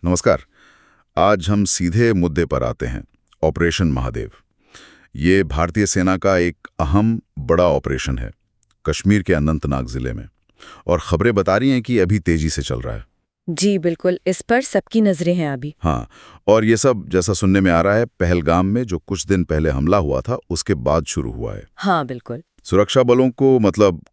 नमस्कार। आज हम सीधे मुद्दे पर आते हैं। ऑपरेशन महादेव। ये भारतीय सेना का एक अहम बड़ा ऑपरेशन है कश्मीर के अनंतनाग जिले में, और खबरें बता रही हैं कि अभी तेजी से चल रहा है। जी बिल्कुल, इस पर सबकी नजरें हैं अभी। हाँ, और ये सब जैसा सुनने में आ रहा है पहलगाम में जो कुछ दिन पहले हमला हुआ था उसके बाद शुरू हुआ है। हाँ बिल्कुल। सुरक्षा बलों को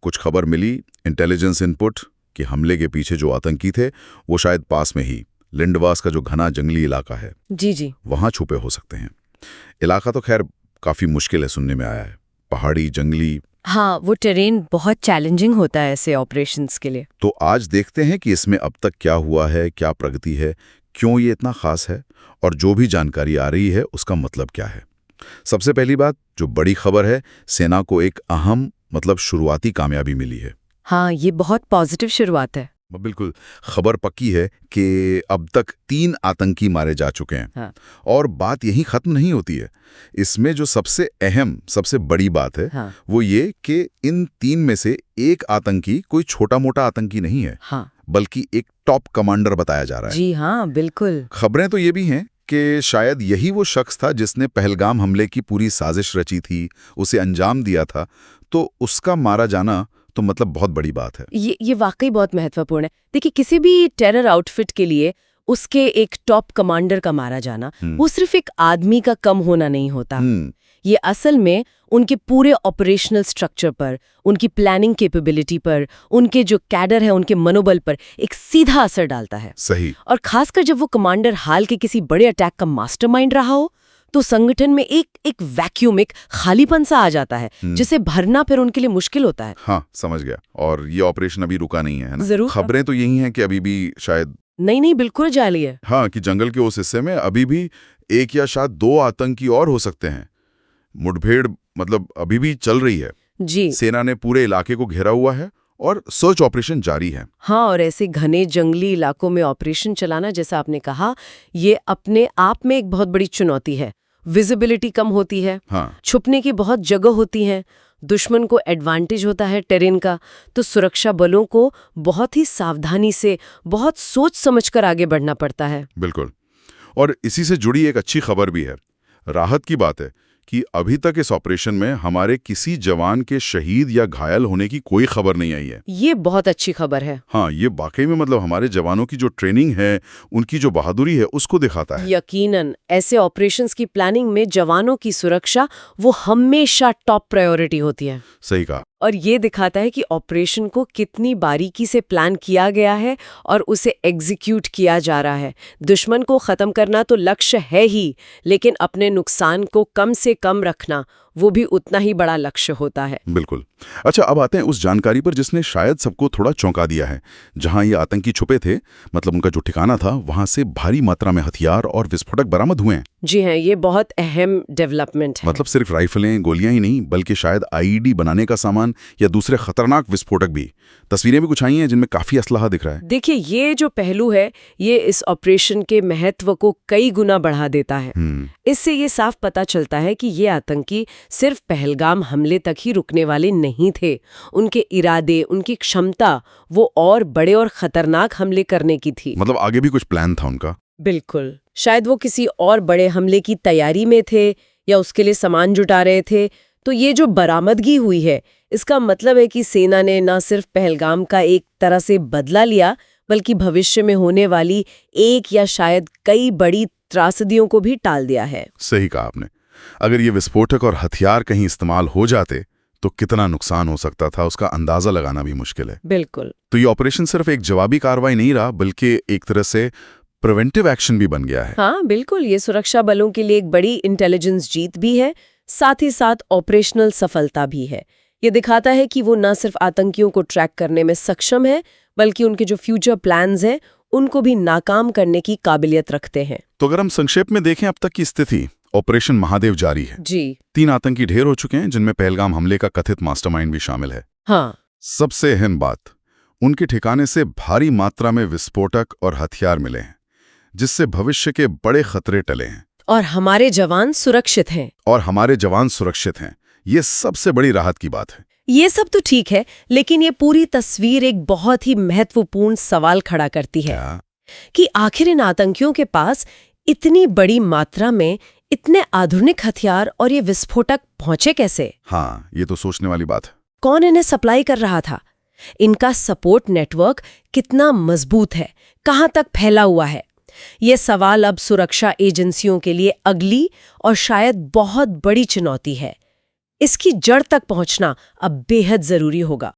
कुछ खबर मिली, इंटेलिजेंस इनपुट, कि हमले के पीछे जो आतंकी थे वो शायद पास में ही लिंडवास का जो घना जंगली इलाका है जी वहां छुपे हो सकते हैं। इलाका तो खैर काफी मुश्किल है, सुनने में आया है, पहाड़ी, जंगली। हाँ, वो टेरेन बहुत चैलेंजिंग होता है ऐसे ऑपरेशंस के लिए। तो आज देखते हैं कि इसमें अब तक क्या हुआ है, क्या प्रगति है, क्यों ये इतना खास है, और जो भी जानकारी आ रही है उसका मतलब क्या है। सबसे पहली बात, जो बड़ी खबर है, सेना को एक अहम शुरुआती कामयाबी मिली है। हाँ, ये बहुत पॉजिटिव शुरुआत है। बिल्कुल, खबर पक्की है कि अब तक 3 आतंकी मारे जा चुके हैं। हाँ। और बात यहीं खत्म नहीं होती है। इसमें जो सबसे अहम, सबसे बड़ी बात है, हाँ। वो ये कि इन 3 में से एक आतंकी कोई छोटा मोटा आतंकी नहीं है। हाँ। बल्कि एक टॉप कमांडर बताया जा रहा है। जी हाँ बिल्कुल। खबरें तो ये भी हैं कि शायद यही वो शख्स था जिसने पहलगाम हमले की पूरी साजिश रची थी, उसे अंजाम दिया था। तो उसका मारा जाना तो बहुत बड़ी बात है। ये वाकई बहुत महत्वपूर्ण है। देखिए, किसी भी टेरर आउटफिट के लिए उसके एक टॉप कमांडर का मारा जाना वो सिर्फ एक आदमी का कम होना नहीं होता। ये असल में उनके पूरे ऑपरेशनल स्ट्रक्चर पर, उनकी प्लानिंग कैपेबिलिटी पर, उनके जो कैडर है उनके मनोबल पर एक सीधा असर डालता है। सही। और खासकर जब वो कमांडर हाल के किसी बड़े अटैक का मास्टरमाइंड रहा हो, तो संगठन में एक वैक्यूम, एक खालीपन सा आ जाता है जिसे भरना फिर उनके लिए मुश्किल होता है। हाँ, समझ गया। और ये ऑपरेशन अभी रुका नहीं है ना? जरूर। खबरें तो यही हैं कि अभी भी शायद नहीं बिल्कुल जाली है। हाँ, कि जंगल के उस हिस्से में अभी भी 1 या शायद 2 आतंकी और हो सकते हैं। मुठभेड़ अभी भी चल रही है। जी। सेना ने पूरे इलाके को घेरा हुआ है और सर्च ऑपरेशन जारी है। हाँ, और ऐसे घने जंगली इलाकों में ऑपरेशन चलाना, जैसा आपने कहा, ये अपने आप में एक बहुत बड़ी चुनौती है। विजिबिलिटी कम होती है। हाँ। छुपने की बहुत जगह होती है, दुश्मन को एडवांटेज होता है टेरेन का, तो सुरक्षा बलों को बहुत ही सावधानी से, बहुत सोच समझकर आगे बढ़ना पड़ता है। बिल्कुल। और इसी से जुड़ी एक अच्छी खबर भी है। राहत की बात है कि अभी तक इस ऑपरेशन में हमारे किसी जवान के शहीद या घायल होने की कोई खबर नहीं आई है। ये बहुत अच्छी खबर है। हाँ, ये वाकई में हमारे जवानों की जो ट्रेनिंग है, उनकी जो बहादुरी है, उसको दिखाता है। यकीनन ऐसे ऑपरेशंस की प्लानिंग में जवानों की सुरक्षा वो हमेशा टॉप प्रायोरिटी होती है। सही कहा। और ये दिखाता है कि ऑपरेशन को कितनी बारीकी से प्लान किया गया है और उसे एग्जीक्यूट किया जा रहा है। दुश्मन को खत्म करना तो लक्ष्य है ही, लेकिन अपने नुकसान को कम से कम रखना वो भी उतना ही बड़ा लक्ष्य होता है। बिल्कुल। अच्छा, अब आते हैं उस जानकारी पर जिसने शायद सबको थोड़ा चौंका दिया है। जहां ये आतंकी छुपे थे, उनका जो ठिकाना था, वहां से भारी मात्रा में हथियार और विस्फोटक बरामद हुए हैं। जी हाँ, ये बहुत अहम डेवलपमेंट है। सिर्फ राइफलें, गोलियां ही नहीं, बल्कि शायद आईईडी बनाने का सामान या दूसरे खतरनाक विस्फोटक भी। तस्वीरें भी कुछ आई हैं जिनमें काफी असलहा दिख रहा है। देखिए, ये जो पहलू है, ये इस ऑपरेशन के महत्व को कई गुना बढ़ा देता है। इससे ये साफ पता चलता है कि ये आतंकी सिर्फ पहलगाम हमले तक ही रुकने वाले नहीं थे। उनके इरादे, उनकी क्षमता वो और बड़े और खतरनाक हमले करने की थी। आगे भी कुछ प्लान था उनका। बिल्कुल। शायद वो किसी और बड़े हमले की तैयारी में थे या उसके लिए सामान जुटा रहे थे। तो ये जो बरामदगी हुई है, इसका मतलब है कि सेना ने न सिर्फ पहलगाम का एक तरह से बदला लिया, बल्कि भविष्य में होने वाली एक या शायद कई बड़ी त्रासदियों को भी टाल दिया है। सही कहा आपने। अगर ये विस्फोटक और हथियार कहीं इस्तेमाल हो जाते तो कितना नुकसान हो सकता था, उसका अंदाजा लगाना भी मुश्किल है। बिल्कुल। तो ये ऑपरेशन सिर्फ एक जवाबी कार्रवाई नहीं रहा, बल्कि एक तरह से प्रिवेंटिव एक्शन भी बन गया है। हाँ बिल्कुल, ये सुरक्षा बलों के लिए एक बड़ी इंटेलिजेंस जीत भी है, साथ ही साथ ऑपरेशनल सफलता भी है। ये दिखाता है कि वो न सिर्फ आतंकियों को ट्रैक करने में सक्षम है, बल्कि उनके जो फ्यूचर प्लान्स हैं उनको भी नाकाम करने की काबिलियत रखते हैं। तो अगर हम संक्षेप में देखें अब तक की स्थिति, ऑपरेशन महादेव जारी है जी। 3 आतंकी ढेर हो चुके हैं, जिनमें पहलगाम हमले का कथित मास्टरमाइंड भी शामिल है। हाँ। सबसे अहम बात, उनके ठिकाने से भारी मात्रा में विस्फोटक और हथियार मिले हैं, जिससे भविष्य के बड़े खतरे टले हैं। और हमारे जवान सुरक्षित हैं। ये सबसे बड़ी राहत की बात है। ये सब तो ठीक है, लेकिन ये पूरी तस्वीर एक बहुत ही महत्वपूर्ण सवाल खड़ा करती है। कि आखिर इन आतंकियों के पास इतनी बड़ी मात्रा में इतने आधुनिक हथियार और ये विस्फोटक पहुंचे कैसे? हाँ, ये तो सोचने वाली बात है। कौन इन्हें सप्लाई कर रहा था? इनका सपोर्ट नेटवर्क कितना मजबूत है, कहां तक फैला हुआ है? ये सवाल अब सुरक्षा एजेंसियों के लिए अगली और शायद बहुत बड़ी चुनौती है। इसकी जड़ तक पहुंचना अब बेहद जरूरी होगा।